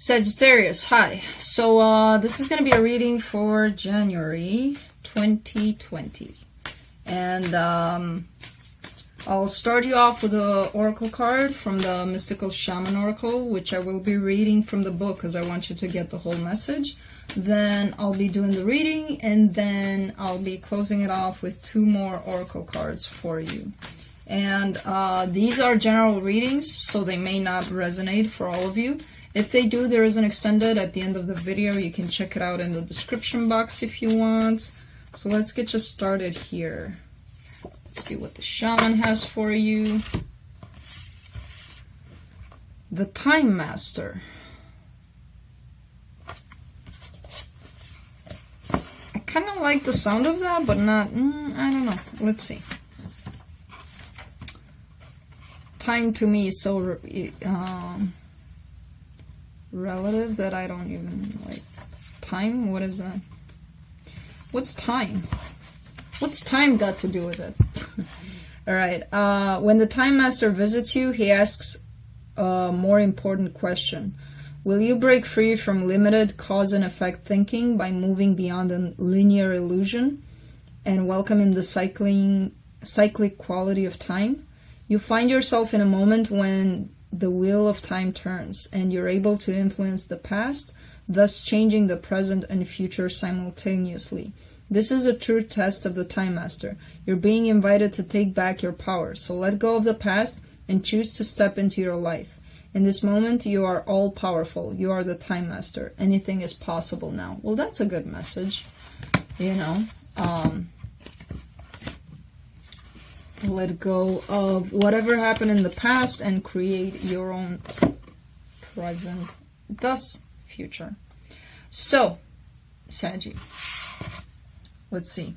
Sagittarius, hi. So this is going to be a reading for January 2020. And I'll start you off with an oracle card from the Mystical Shaman Oracle, which I will be reading from the book because I want you to get the whole message. Then I'll be doing the reading, and then I'll be closing it off with 2 more oracle cards for you. And these are general readings, so they may not resonate for all of you. If they do, there is an extended at the end of the video. You can check it out in the description box if you want. So let's get you started here. Let's see what the shaman has for you. The Time Master. I kind of like the sound of that, but not, I don't know. Let's see. Time to me is so relative that I don't even like time. What is that? What's time? What's time got to do with it? All right. When the Time Master visits you, he asks a more important question. Will you break free from limited cause and effect thinking by moving beyond a linear illusion and welcoming the cyclic quality of time? You find yourself in a moment when the wheel of time turns, and you're able to influence the past, thus changing the present and future simultaneously. This is a true test of the Time Master. You're being invited to take back your power, so let go of the past and choose to step into your life. In this moment, you are all-powerful. You are the Time Master. Anything is possible now. Well, that's a good message, you know. Let go of whatever happened in the past and create your own present, thus future. So, Saggy, let's see.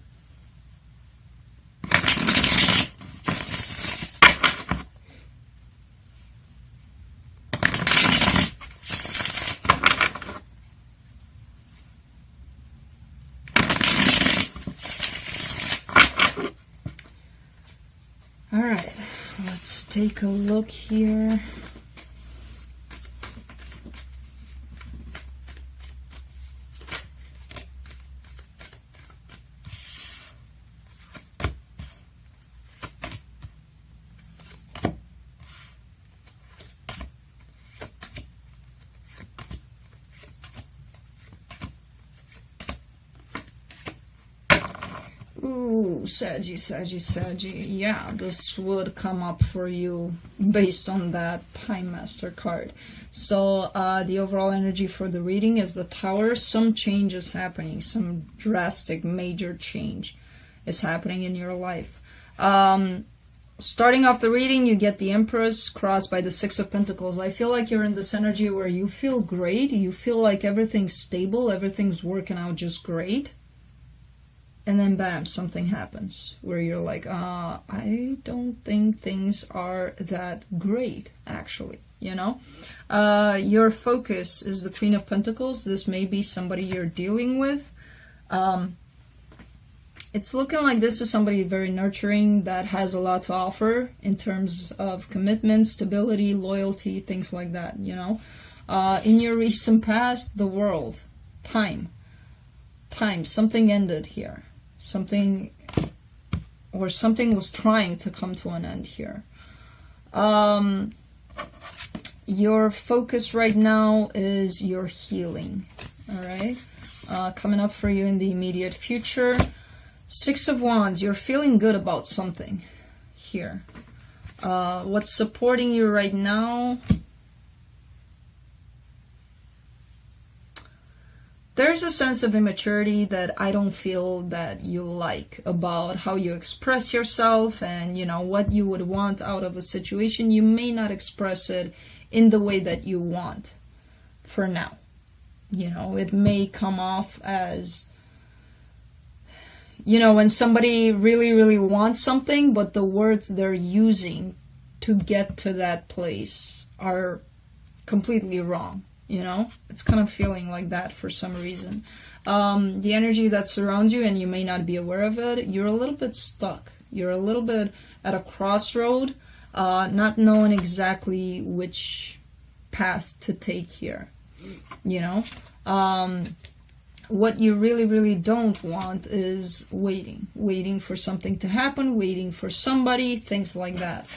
All right, let's take a look here. Ooh, Saggy. Yeah, this would come up for you based on that Time Master card. So the overall energy for the reading is the Tower. Some change is happening. Some drastic, major change is happening in your life. Starting off the reading, you get the Empress crossed by the 6 of Pentacles. I feel like you're in this energy where you feel great. You feel like everything's stable. Everything's working out just great. And then bam, something happens where you're like, I don't think things are that great, actually, you know? Your focus is the Queen of Pentacles. This may be somebody you're dealing with. It's looking like this is somebody very nurturing that has a lot to offer in terms of commitment, stability, loyalty, things like that, you know? In your recent past, the world, time, something ended here. Something was trying to come to an end here. Your focus right now is your healing. All right. Coming up for you in the immediate future. 6 of Wands. You're feeling good about something here. What's supporting you right now? There's a sense of immaturity that I don't feel that you like about how you express yourself and, you know, what you would want out of a situation. You may not express it in the way that you want for now. You know, it may come off as, you know, when somebody really, really wants something, but the words they're using to get to that place are completely wrong. You know, it's kind of feeling like that for some reason. The energy that surrounds you, and you may not be aware of it, you're a little bit stuck. You're a little bit at a crossroad, not knowing exactly which path to take here. you know. What you really, really don't want is waiting for something to happen, waiting for somebody, things like that.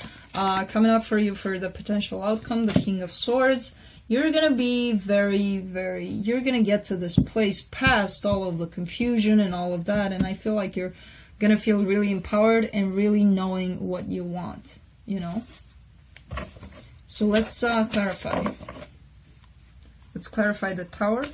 Coming up for you for the potential outcome, the King of Swords. You're going to be you're going to get to this place past all of the confusion and all of that. And I feel like you're going to feel really empowered and really knowing what you want, you know. So let's clarify. Let's clarify the Tower.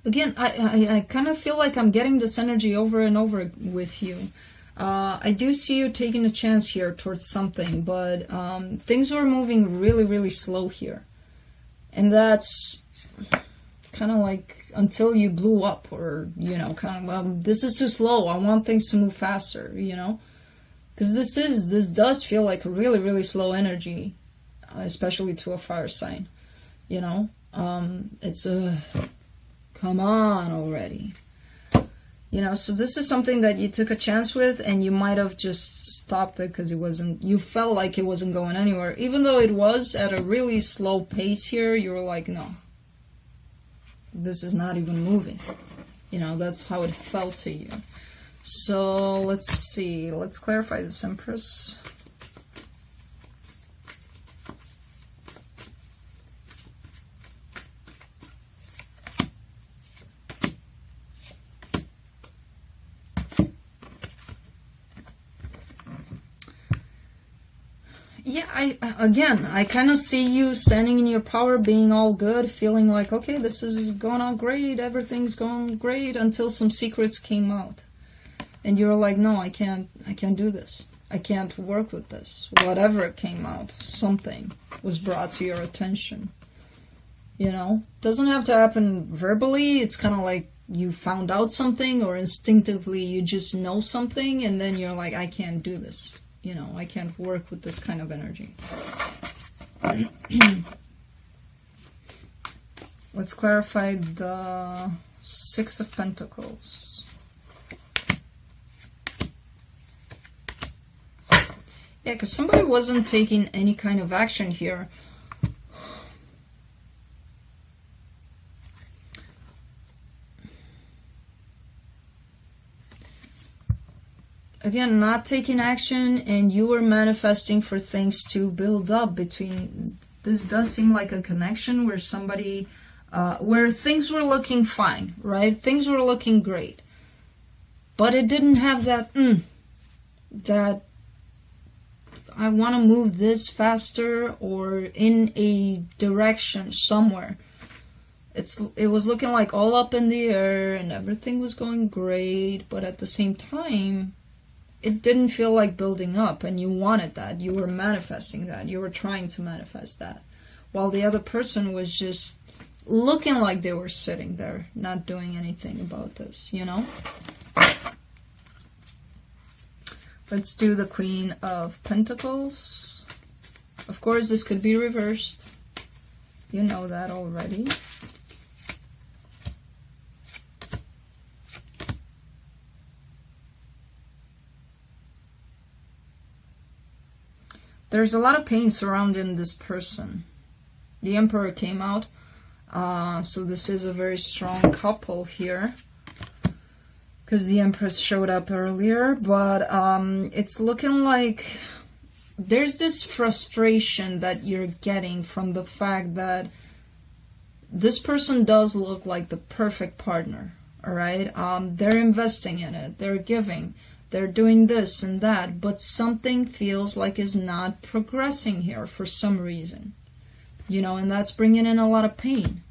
Again, I kind of feel like I'm getting this energy over and over with you. I do see you taking a chance here towards something, but things were moving really, really slow here. And that's kind of like until you blew up, or, you know, kind of, this is too slow. I want things to move faster, you know? Because this does feel like really, really slow energy, especially to a fire sign, you know? It's come on already. You know, so this is something that you took a chance with, and you might have just stopped it because you felt like it wasn't going anywhere. Even though it was at a really slow pace here, you were like, no, this is not even moving. You know, that's how it felt to you. So let's see. Let's clarify this, Empress. Yeah, I kind of see you standing in your power, being all good, feeling like, okay, this is going on great, everything's going great, until some secrets came out. And you're like, no, I can't do this. I can't work with this. Whatever came out, something was brought to your attention. You know, doesn't have to happen verbally. It's kind of like you found out something, or instinctively you just know something, and then you're like, I can't do this. You know, I can't work with this kind of energy. Let's clarify the Six of Pentacles. Yeah, because somebody wasn't taking any kind of action here. Again, not taking action, and you were manifesting for things to build up between. This does seem like a connection where somebody, where things were looking fine, right? Things were looking great. But it didn't have that, that I want to move this faster or in a direction somewhere. It was looking like all up in the air and everything was going great, but at the same time, it didn't feel like building up, and you wanted that. You were manifesting that. You were trying to manifest that. While the other person was just looking like they were sitting there, not doing anything about this, you know? Let's do the Queen of Pentacles. Of course, this could be reversed. You know that already. There's a lot of pain surrounding this person. The Emperor came out. So this is a very strong couple here. Because the Empress showed up earlier. But it's looking like there's this frustration that you're getting from the fact that this person does look like the perfect partner. Alright? They're investing in it. They're giving. They're doing this and that, but something feels like is not progressing here for some reason. You know, and that's bringing in a lot of pain.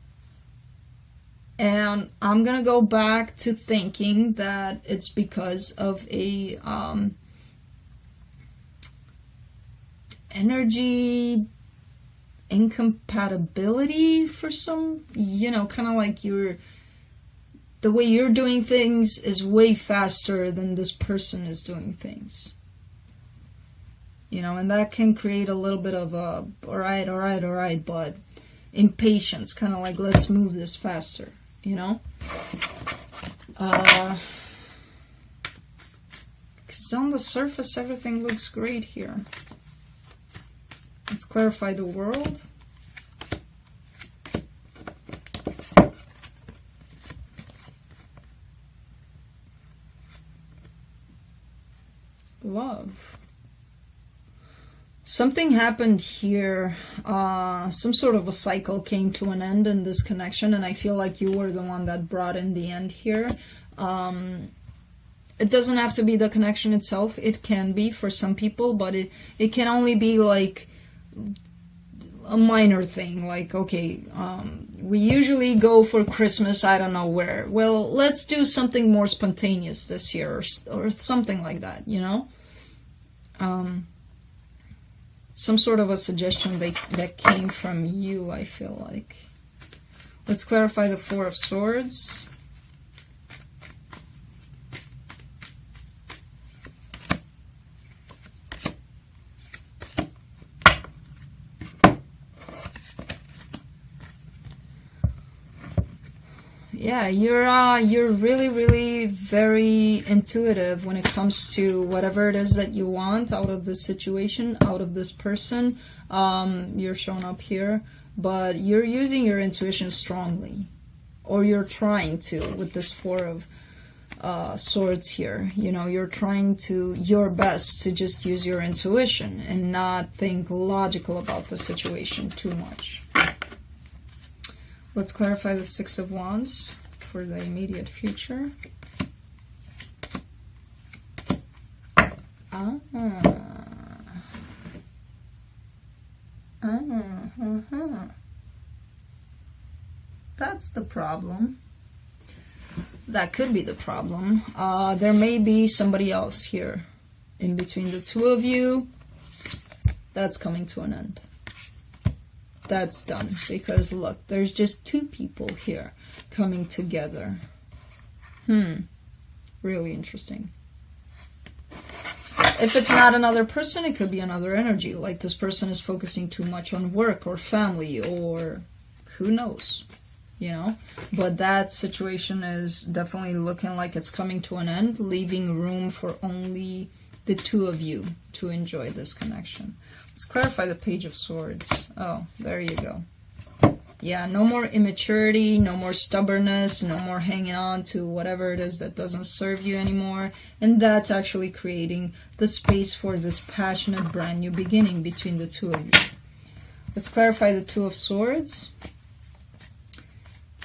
And I'm going to go back to thinking that it's because of a energy incompatibility for some, you know, kind of like the way you're doing things is way faster than this person is doing things. you know, and that can create a little bit of a, all right, but impatience, kind of like, let's move this faster, you know? Because on the surface, everything looks great here. Let's clarify the world. Love. Something happened here. Some sort of a cycle came to an end in this connection, and I feel like you were the one that brought in the end here. It doesn't have to be the connection itself. It can be for some people, but it can only be like a minor thing. Like, okay, we usually go for Christmas, I don't know where. Well, let's do something more spontaneous this year, or something like that, you know? Some sort of a suggestion that came from you, I feel like. Let's clarify the Four of Swords. Yeah, you're really very intuitive when it comes to whatever it is that you want out of this situation, out of this person. You're showing up here, but you're using your intuition strongly, or you're trying to with this Four of Swords here. You know, you're trying to your best to just use your intuition and not think logical about the situation too much. Let's clarify the Six of Wands for the immediate future. That's the problem. That could be the problem. There may be somebody else here in between the two of you. That's coming to an end. That's done, because look, there's just two people here coming together. Really interesting. If it's not another person, it could be another energy, like this person is focusing too much on work or family, or who knows, you know? But that situation is definitely looking like it's coming to an end, leaving room for only the two of you to enjoy this connection. Let's clarify the Page of Swords. Oh, there you go. Yeah, no more immaturity, no more stubbornness, no more hanging on to whatever it is that doesn't serve you anymore. And that's actually creating the space for this passionate brand new beginning between the two of you. Let's clarify the Two of Swords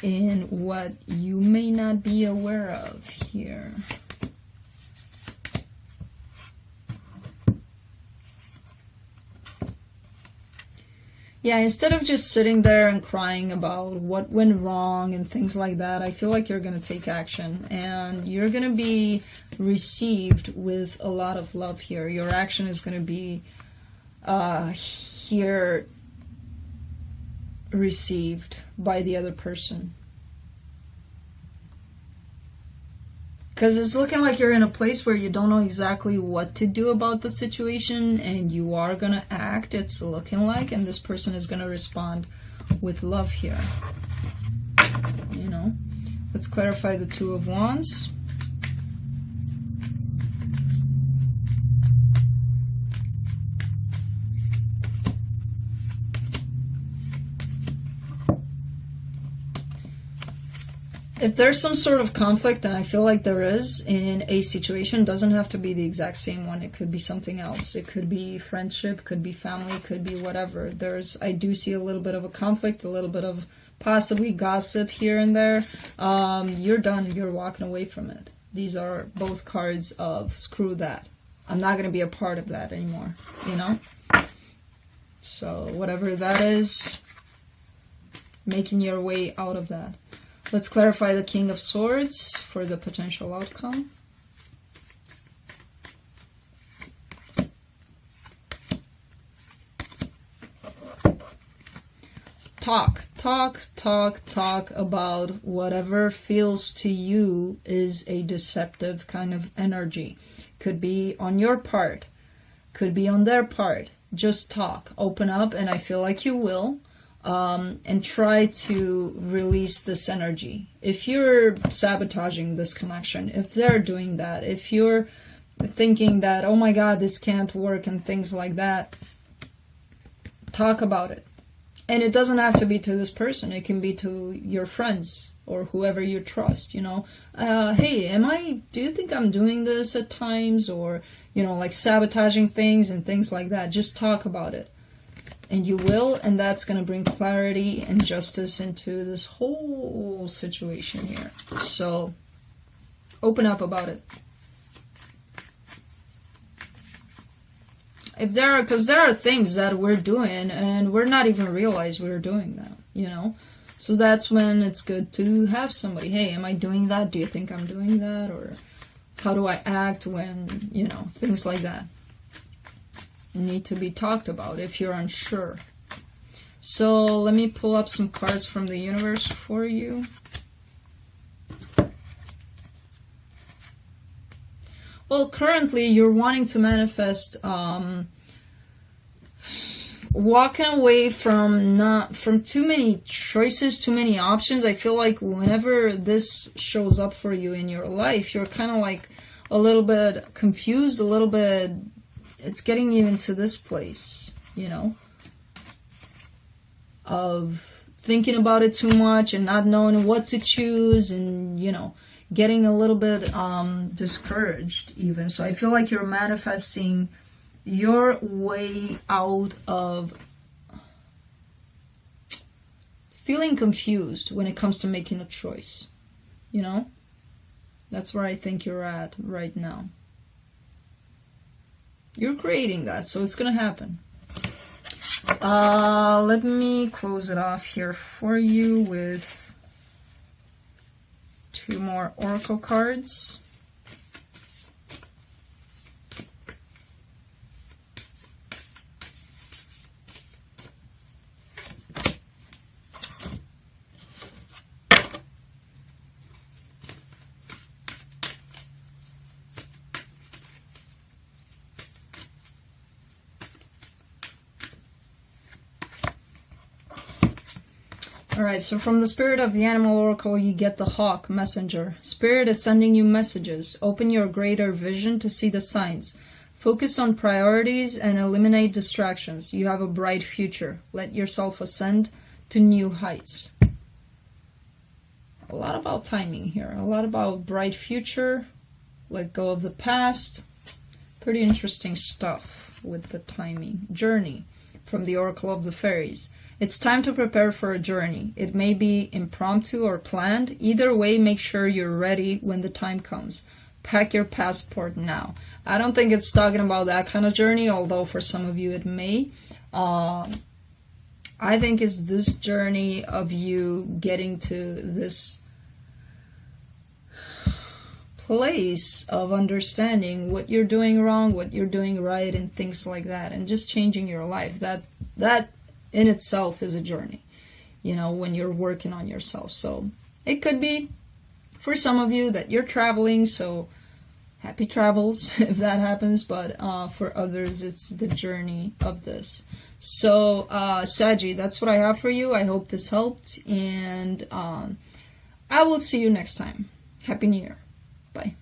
in what you may not be aware of here. Yeah, instead of just sitting there and crying about what went wrong and things like that, I feel like you're going to take action, and you're going to be received with a lot of love here. Your action is going to be here received by the other person. Because it's looking like you're in a place where you don't know exactly what to do about the situation, and you are going to act, it's looking like, and this person is going to respond with love here. You know? Let's clarify the Two of Wands. If there's some sort of conflict, and I feel like there is in a situation, doesn't have to be the exact same one. It could be something else. It could be friendship, could be family, could be whatever. I do see a little bit of a conflict, a little bit of possibly gossip here and there. You're done. You're walking away from it. These are both cards of screw that. I'm not going to be a part of that anymore, you know? So whatever that is, making your way out of that. Let's clarify the King of Swords for the potential outcome. Talk about whatever feels to you is a deceptive kind of energy. Could be on your part. could be on their part. Just talk, open up, and I feel like you will. And try to release this energy. If you're sabotaging this connection, if they're doing that, if you're thinking that, oh my God, this can't work and things like that, talk about it. And it doesn't have to be to this person. It can be to your friends or whoever you trust, you know. Hey, do you think I'm doing this at times? Or, you know, like sabotaging things and things like that. Just talk about it. And you will, and that's going to bring clarity and justice into this whole situation here. So, open up about it. Because there are things that we're doing, and we're not even realize we're doing that, you know? So that's when it's good to have somebody, hey, am I doing that? Do you think I'm doing that? Or how do I act when, you know, things like that need to be talked about if you're unsure. So let me pull up some cards from the universe for you. Well, currently you're wanting to manifest walking away from too many choices, too many options. I feel like whenever this shows up for you in your life, you're kind of like a little bit confused, a little bit. It's getting you into this place, you know, of thinking about it too much and not knowing what to choose and, you know, getting a little bit discouraged even. So I feel like you're manifesting your way out of feeling confused when it comes to making a choice, you know? That's where I think you're at right now. You're creating that, so it's going to happen. Let me close it off here for you with 2 more oracle cards. Alright, so from the Spirit of the Animal Oracle, you get the Hawk Messenger. Spirit is sending you messages. Open your greater vision to see the signs. Focus on priorities and eliminate distractions. You have a bright future. Let yourself ascend to new heights. A lot about timing here. A lot about bright future. Let go of the past. Pretty interesting stuff with the timing. Journey from the Oracle of the Fairies. It's time to prepare for a journey. It may be impromptu or planned. Either way, make sure you're ready when the time comes. Pack your passport now. I don't think it's talking about that kind of journey, although for some of you it may. I think it's this journey of you getting to this place of understanding what you're doing wrong, what you're doing right, and things like that, and just changing your life. That in itself is a journey, you know, when you're working on yourself. So it could be for some of you that you're traveling, so happy travels if that happens, but for others it's the journey of this. So Saggy, that's what I have for you. I hope this helped, and I will see you next time. Happy New Year. Bye.